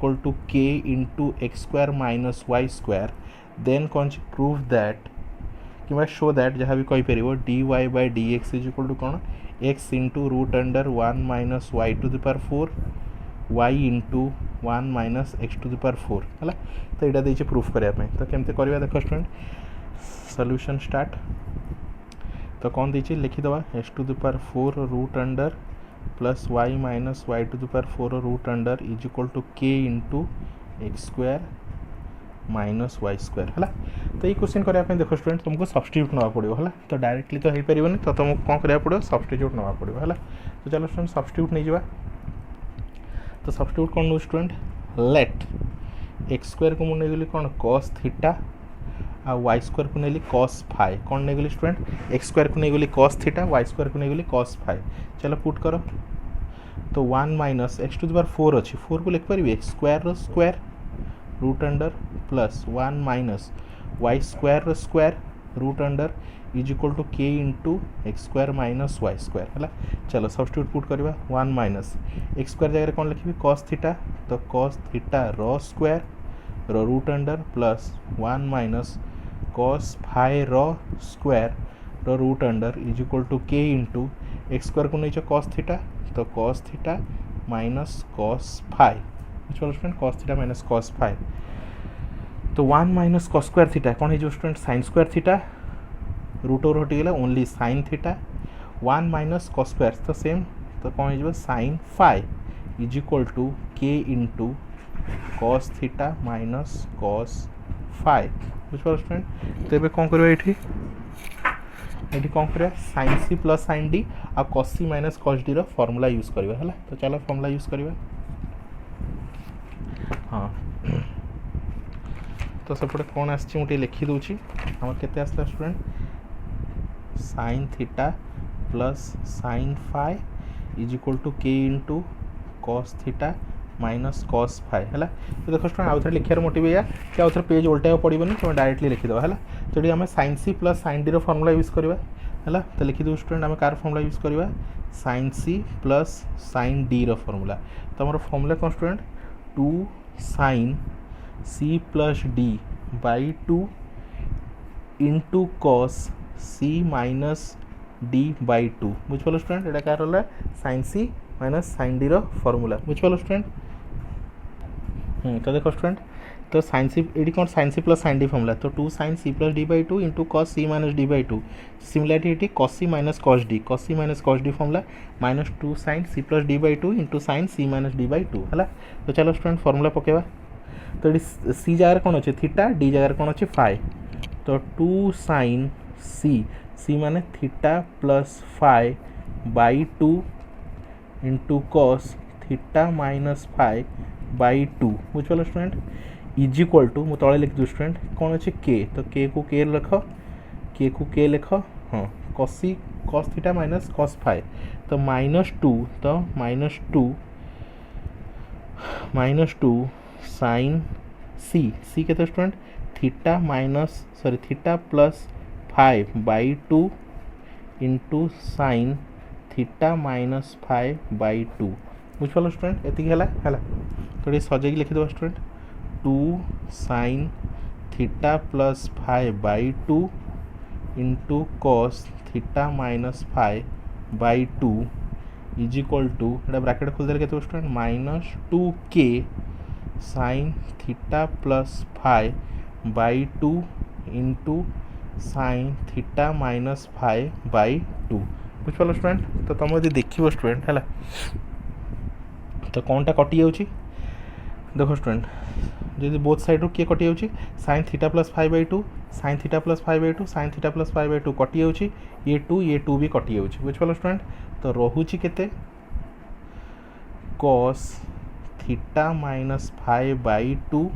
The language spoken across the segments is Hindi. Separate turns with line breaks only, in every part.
equal to k into x square minus y square, then कौन प्रूव दैट कि शो दैट जहाँ भी कहीपर dy by dx is equal to कौन x into root under 1 minus Y to the power 4 y into 1 minus x to the power 4 है। तो यहाँ देखे प्रूफ करने तो केमती करवा देख स्टूडेंट सॉल्यूशन स्टार्ट। तो कौन देखे लिखिदेवा x to the power 4 root under plus y minus Y to the power 4 root under is equal to k into x square minus Y square है। तो ये क्वेश्चन करने देख स्टूडेंट तुमको सब्स्टिट्यूट ना पड़ो है। तो डायरेक्टली तो हो पारे तो तुमको कौन करा पड़ो सब्स्टिट्यूट ना पड़ो है। तो चलो स्टूडेंट सब्स्टिट्यूट नहीं जावा। तो सब्स्टिट्यूट कौन नो स्टूडेंट लेट एक्स स्क्वायर को मुझे गली कौन कॉस थीटा आ वाई स्क्वायर को नहीं कॉस फाइ कौन नहीं गली स्टूडेंट एक्स स्क्वायर को नहीं गली कॉस थीटा वाई स्क्वायर को नहीं गली कॉस फाइ। चलो पुट करो तो 1 minus x to the power 4 अच्छी 4 को लिख पारि x square square root under plus 1 minus Y square square root under is equal to k into x square minus Y square है। चलो सब्स्टिट्यूट पुट करवा 1 माइनस एक्स स्क्वायर जगह कौन लिखी कॉस थीटा तो कॉस थीटा रो स्क्वायर रो root under plus 1 minus cos phi रो स्क्वायर रो root under is equal to k into x square को नहीं कॉस थीटा तो cos theta minus cos phi चलो student cos theta minus cos phi. तो 1 माइनस कॉस स्क्वायर थीटा कौन है student sine square theta root over हटिगला only sine theta 1 minus cos square तो सेम तो कौन हो sine phi is equal to k into cos theta minus cos phi बुझिपार स्टूडेंट। तो ये कौन करवा ये कौन कर sine C plus sine D आ cos C minus cos D रो फॉर्मूला यूज करवा है। तो चलो फॉर्मूला यूज करवा हाँ। तो सेपटे कौन आसे लिखिदे आम के आसला student sine theta plus sine phi is equal to k into cos theta minus cos phi है। तो देखो स्टूडेंट आउ थे लिखार मोटिव या कि आउ थे पेज उल्टा पड़ोनी तुम डायरेक्टली लिखिदेव है। तो ये आम sine C plus sine D रो फॉर्मूला यूज करवा है। तो लिखिदेव स्टूडेंट आम कार फॉर्मूला यूज करवा sine C plus sine D रो फॉर्मूला। तो आम फॉर्मूला कौन student 2 sine C plus D by 2 into cos C minus D by 2 बुझिपाल स्टूडेंट यहाँ कार रहा sine C minus sine D रो फॉर्मूला बुझिपाल स्टूडेंट। तो देखो स्टूडेंट तो साइन सी ये कौन sign C plus sine D formula तो 2 sine C plus D by 2 into cos C minus D by 2 similarity cos C minus cos D minus cos D formula minus 2 sine C plus D by 2 into sine C minus D by 2 है। तो चलो स्टूडेंट फॉर्मूला पकेवा तो ये सी जगह कौन अच्छे थीटा डी जगह कौन अच्छे फाइ तो 2 साइन सी माने theta plus phi by 2 into cos theta minus phi by 2 बुझिपाल स्टूडेंट इज इक्वल टू मु तले लिख दू स्टूडेंट कौन अच्छे के तो के को के लिख हाँ कॉसी cos theta minus cos phi तो माइनस टू साइन सी के student theta minus sorry theta plus phi by 2 into sine theta minus five by 2 बुझिपाल स्टूडेंट एति है। तो ये सजाई लिखिदेव student 2 sine theta plus phi by 2 into cos theta minus five by 2 is equal to bracket खोलदे के student minus 2k sine theta plus phi by 2 into sine theta minus five by 2 बुझिपाल स्टूडेंट। तो तुम यदि देख स्टूडेंट है तो कौनटा कटि जाऊँगी देख स्टूडेंट जब बोथ साइड रू किए कटि जाऊँगी sign theta plus phi by 2 sine theta plus phi by 2 sine theta plus phi by 2 कटि जाऊँगी ये 2 भी कटि जाऊँगी बुझिपाल स्टूडेंट। तो रोचे केते cos theta minus five by 2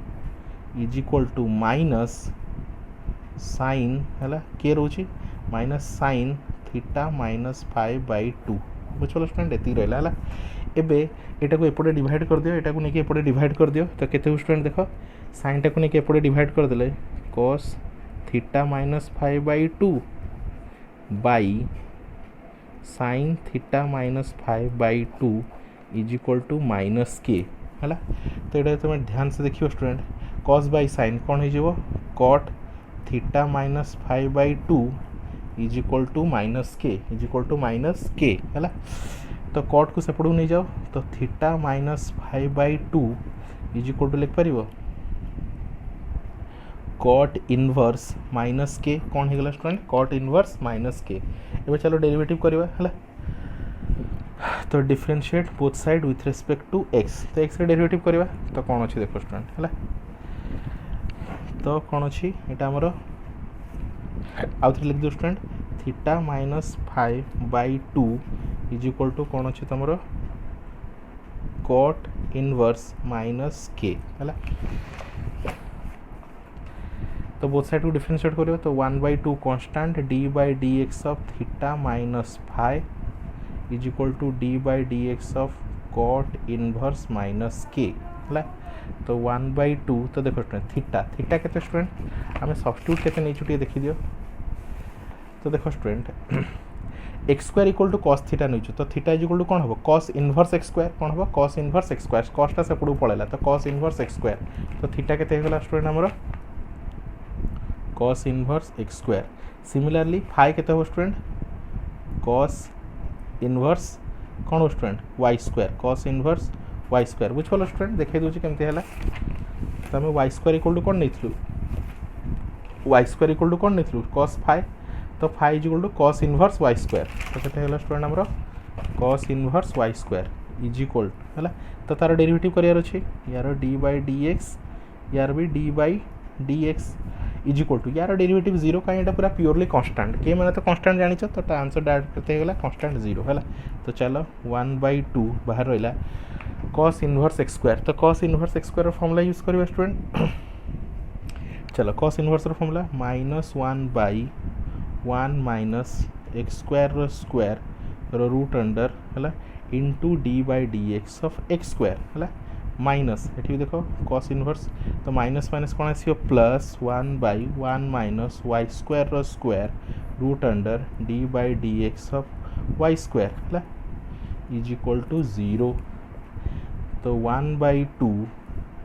is equal to minus sine है के रोचे minus sine theta minus five by 2 बुझिपाल स्टूडेंट एति रहा है। एबे एटा को एपटे डिवाइड कर दियो एटा को नहीं एपटे डिवाइड कर दियो तो केते स्टूडेंट देखो साइन टा को नहीं एपटे डिवाइड कर देले cos theta minus five by 2 by sine theta minus five by 2 is equal to minus K है। तो ये तुम ध्यान से देखिए स्टूडेंट, कॉस बाय साइन कौन हो cot theta minus 5/2 is equal to minus K है। तो कॉट को सेपटू नहीं जाओ, तो theta minus 5/2 is equal to लिख पार कॉट इनवर्स माइनस के कौन हो गला स्टूडेंट कॉट इनवर्स माइनस के। एबे चलो डेरिवेटिव करवा है। तो differentiate both side with respect to X, तो एक्स रे डेरिवेटिव करवा तो कौन अच्छी देखो स्टूडेंट है। तो कौन अच्छी यहाँ आमर आउ थे लिख दो student theta minus 5/2 is equal to कौन अच्छी तुम कॉट इनवर्स माइनस के है। तो बोथ साइड को डिफरेंशिएट करियो तो 1/2 constant d/dx of theta minus 5 is equal to d/dx of cot inverse minus K है। तो 1/2 तो देखो स्टूडेंट थीटा के स्टूडेंट आम सब्स्टिट्यूट के नहीं देखी दियो। तो देखो student X square equal to cos theta नहीं, तो थीटा इज इक्वल टू कौन हम कॉस इनवर्स एक्स स्क्वायर कौन हम कॉस इनवर्स एक्स स्क्वायर कॉसटा से पड़ेगा तो कॉस इनवर्स एक्स स्क्वायर। तो थीटा के स्टूडेंट आमर cos inverse x square. Similarly phi के स्टूडेंट कॉस इनवर्स कौन हो student Y square cos inverse Y square बुझल स्टूडेंट देखे दूसरी केमती है। तो आम वाई स्क्वायर इक्वल टू कौन नहीं वाई स्क्वायर इक्वल टू कौन नहीं कॉस फाइ, तो phi is equal to cos inverse Y square. तो केते स्टूडेंट आमर cos inverse Y square is equal है। तो तार डेरिवेटिव करार अच्छे यार d/dx यार भी d/dx इज इक्वल टू यार डेरिवेटिव 0 कहीं पूरा प्योरली कांस्टेंट के मैंने तो कांस्टेंट जानी तो आंसर डायरेक्ट करते गला कांस्टेंट 0 है। तो चलो 1/2 बाहर रहा कॉस इनवर्स एक्स स्क्वायर। तो cos inverse x square formula use करवा स्टूडेंट। चलो cos inverse formula -1/1 minus x square root under है into d/dx of x square है माइनस ये देखो कॉस इनवर्स तो माइनस माइनस कौन आस +1/1 minus Y square root under d/dx of y square है इज इक्वल टू 0। तो 1/2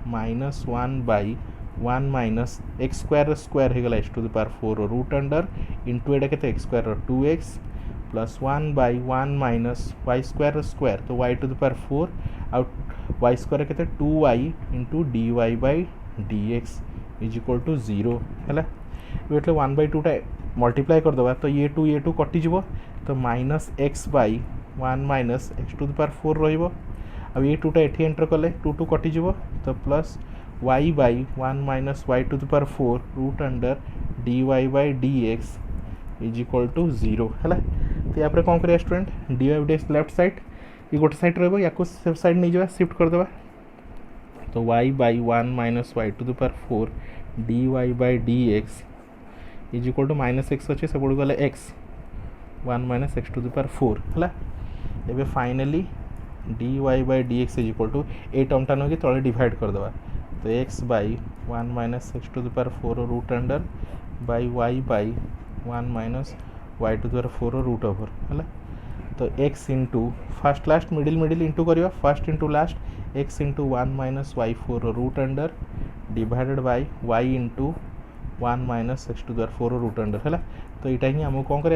माइनस 1/1 माइनस एक्स स्क्वायर हो गला x⁴ रूट अंडर इंटू एटा के X square 2x plus 1/1 minus Y square तो y⁴ आउट वाई स्क्वायर के 2y into dy/dx is equal to 0 है। ये 1/2 मल्टीप्लाई करदे तो ये 2 कटिज तो माइनस x/1 माइनस x⁴ रहा ये 2टा ये एंटर कले 2 कटिज तो plus y/1 minus y⁴ root under dy/dx is equal to 0 है। तो यहाँ कौन करिए स्टूडेंट dy/dx लेफ्ट साइड ये गोटे साइड रहा साइड नहीं जावा शिफ्ट करदे तो y/1 minus y⁴ dy/dx is equal to minus x अच्छे सब गले एक्स 1 माइनस x⁴ है। एबे finally dy/dx is equal to ए टर्मटा नहीं तले डिवाइड करदे तो x/1 minus x⁴ root under by y/1 minus y⁴ root over है। तो x into first last middle into करवा first into last x into 1 minus y⁴ root under divided by y into 1 minus x⁴ root under है। तो यहाँ ही आमको कौन कर